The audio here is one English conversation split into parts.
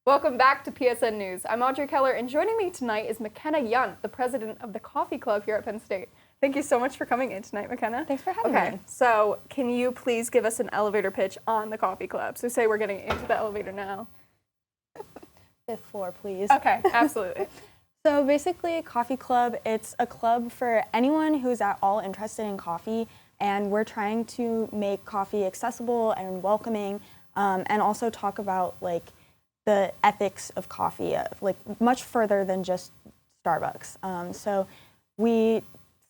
Welcome back to PSN News. I'm Audrey Keller, and joining me tonight is Mackenna Yount, the president of the Coffee Club here at Penn State. Thank you so much for coming in tonight, Mackenna. Thanks for having me. Okay, so can you please give us an elevator pitch on the Coffee Club? So say we're getting into the elevator now. 5th floor, please. Okay, absolutely. So basically, Coffee Club, it's a club for anyone who's at all interested in coffee, and we're trying to make coffee accessible and welcoming, and also talk about like the ethics of coffee, like much further than just Starbucks. So we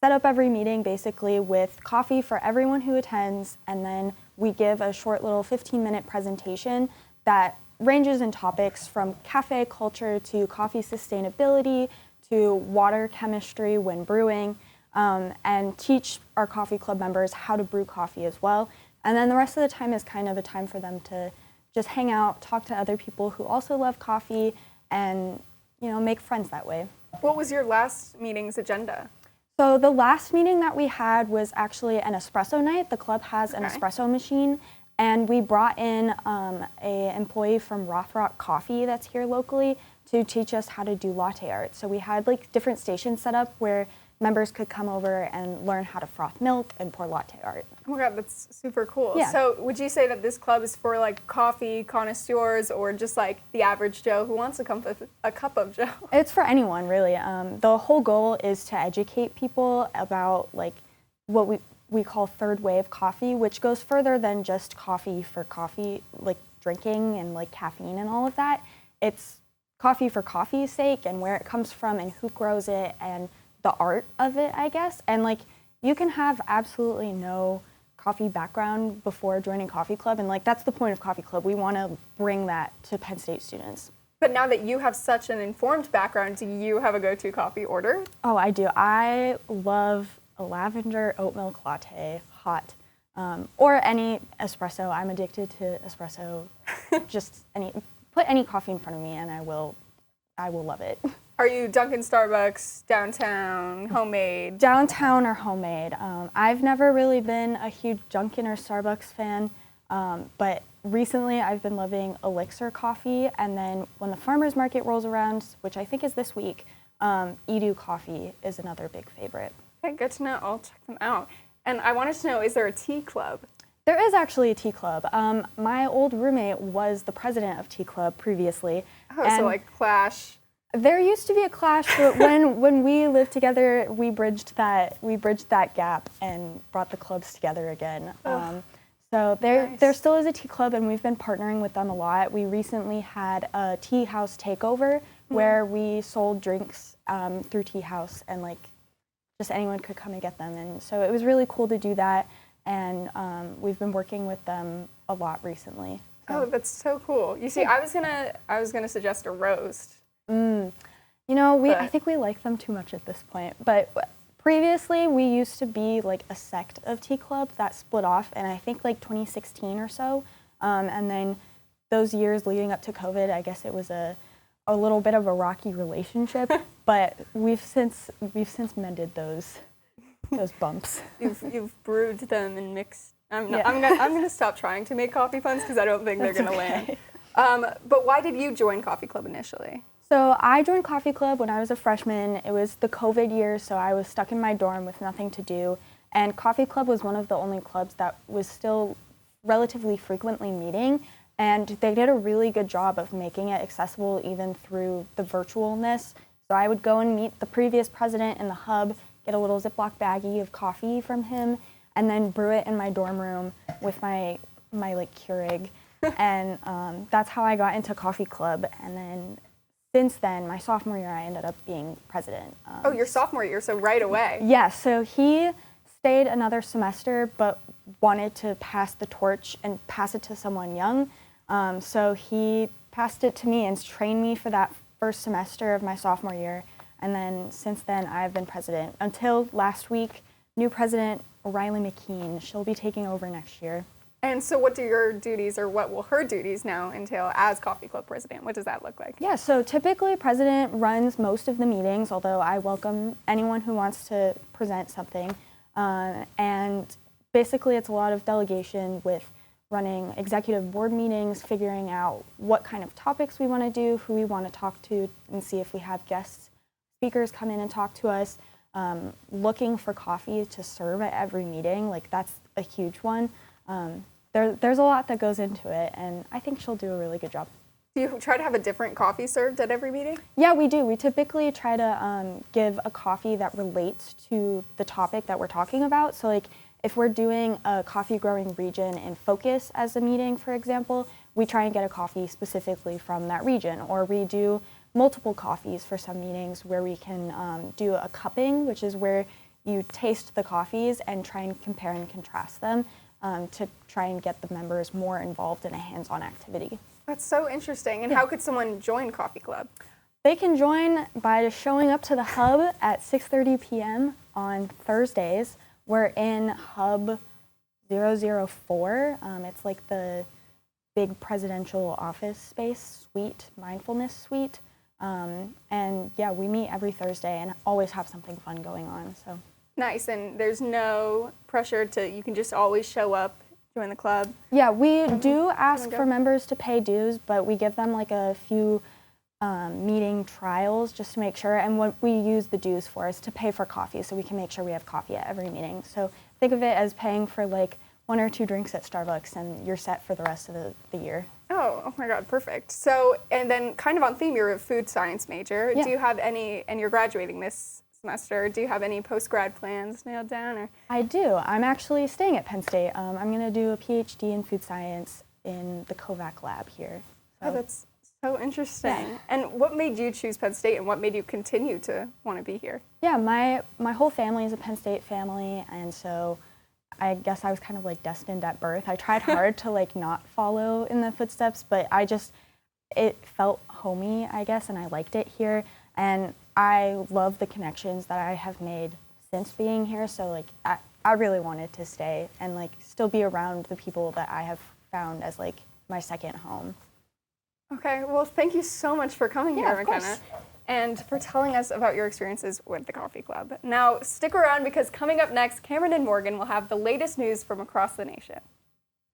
set up every meeting basically with coffee for everyone who attends, and then we give a short little 15-minute presentation that ranges in topics from cafe culture to coffee sustainability to water chemistry when brewing, and teach our Coffee Club members how to brew coffee as well. And then the rest of the time is kind of a time for them to just hang out, talk to other people who also love coffee, and make friends that way. What was your last meeting's agenda? So the last meeting that we had was actually an espresso night. The club has an espresso machine, and we brought in an employee from Rothrock Coffee that's here locally to teach us how to do latte art. So we had like different stations set up where members could come over and learn how to froth milk and pour latte art. Oh my God, that's super cool. Yeah. So would you say that this club is for like coffee connoisseurs or just like the average Joe who wants a cup of Joe? It's for anyone, really. The whole goal is to educate people about like what we call third wave coffee, which goes further than just coffee for coffee, like drinking and like caffeine and all of that. It's coffee for coffee's sake and where it comes from and who grows it and the art of it, I guess. And like you can have absolutely no coffee background before joining Coffee Club, and like that's the point of Coffee Club. We want to bring that to Penn State students. But now that you have such an informed background, do you have a go-to coffee order? Oh, I do. I love a lavender oat milk latte, hot, or any espresso. I'm addicted to espresso. Just put any coffee in front of me, and I will love it. Are you Dunkin', Starbucks, downtown, homemade? Downtown or homemade. I've never really been a huge Dunkin' or Starbucks fan, but recently I've been loving Elixir coffee, and then when the farmers market rolls around, which I think is this week, Edu coffee is another big favorite. Okay, good to know. I'll check them out. And I wanted to know, is there a tea club? There is actually a tea club. My old roommate was the president of tea club previously. Oh, so like Clash. There used to be a clash, but when we lived together, we bridged that gap and brought the clubs together again. So there still is a tea club, and we've been partnering with them a lot. We recently had a tea house takeover where we sold drinks through tea house, and like just anyone could come and get them. And so it was really cool to do that, and we've been working with them a lot recently. So. Oh, that's so cool. You see, I was gonna suggest a roast. I think we like them too much at this point. But previously, we used to be like a sect of tea club that split off in I think like 2016 or so. And then those years leading up to COVID, I guess it was a little bit of a rocky relationship. But we've since mended those bumps. You've brewed them and mixed. I'm gonna stop trying to make coffee puns because I don't think they're gonna land. But why did you join Coffee Club initially? So I joined Coffee Club when I was a freshman. It was the COVID year, so I was stuck in my dorm with nothing to do. And Coffee Club was one of the only clubs that was still relatively frequently meeting. And they did a really good job of making it accessible even through the virtualness. So I would go and meet the previous president in the hub, get a little Ziploc baggie of coffee from him, and then brew it in my dorm room with my like Keurig. And that's how I got into Coffee Club. And then since then, my sophomore year, I ended up being president. Your sophomore year, so right away. Yeah, so he stayed another semester, but wanted to pass the torch and pass it to someone young. So he passed it to me and trained me for that first semester of my sophomore year. And then since then, I've been president until last week. New president, Riley McKean, she'll be taking over next year. And so what do your duties, or what will her duties now entail as Coffee Club president? What does that look like? Yeah, so typically president runs most of the meetings, although I welcome anyone who wants to present something. And basically it's a lot of delegation with running executive board meetings, figuring out what kind of topics we want to do, who we want to talk to, and see if we have guest speakers come in and talk to us. Looking for coffee to serve at every meeting, like that's a huge one. There's a lot that goes into it, and I think she'll do a really good job. Do you try to have a different coffee served at every meeting? Yeah, we do. We typically try to give a coffee that relates to the topic that we're talking about. So like if we're doing a coffee growing region in focus as a meeting, for example, we try and get a coffee specifically from that region, or we do multiple coffees for some meetings where we can do a cupping, which is where you taste the coffees and try and compare and contrast them to try and get the members more involved in a hands-on activity. That's so interesting. And how could someone join Coffee Club? They can join by just showing up to the hub at 6:30 p.m. on Thursdays. We're in Hub 004. It's like the big presidential office space suite, mindfulness suite. And yeah, we meet every Thursday and always have something fun going on. So nice. And there's no pressure you can just always show up, join the club? Yeah, we do ask for members to pay dues, but we give them like a few meeting trials just to make sure. And what we use the dues for is to pay for coffee, so we can make sure we have coffee at every meeting. So think of it as paying for like 1 or 2 drinks at Starbucks, and you're set for the rest of the year. Oh my God, perfect. So, and then kind of on theme, you're a food science major. Yeah. Do you have any, and you're graduating this semester, do you have any post-grad plans nailed down? Or? I do. I'm actually staying at Penn State. I'm going to do a PhD in food science in the Kovac lab here. So. Oh, that's so interesting. Yeah. And what made you choose Penn State, and what made you continue to want to be here? Yeah, my whole family is a Penn State family, and so I guess I was kind of like destined at birth. I tried hard to like not follow in the footsteps, but it felt homey, I guess, and I liked it here. And I love the connections that I have made since being here. So like I really wanted to stay and like still be around the people that I have found as like my second home. Okay, well, thank you so much for coming here, Mackenna, course. and for telling us about your experiences with the Coffee Club. Now, stick around because coming up next, Cameron and Morgan will have the latest news from across the nation.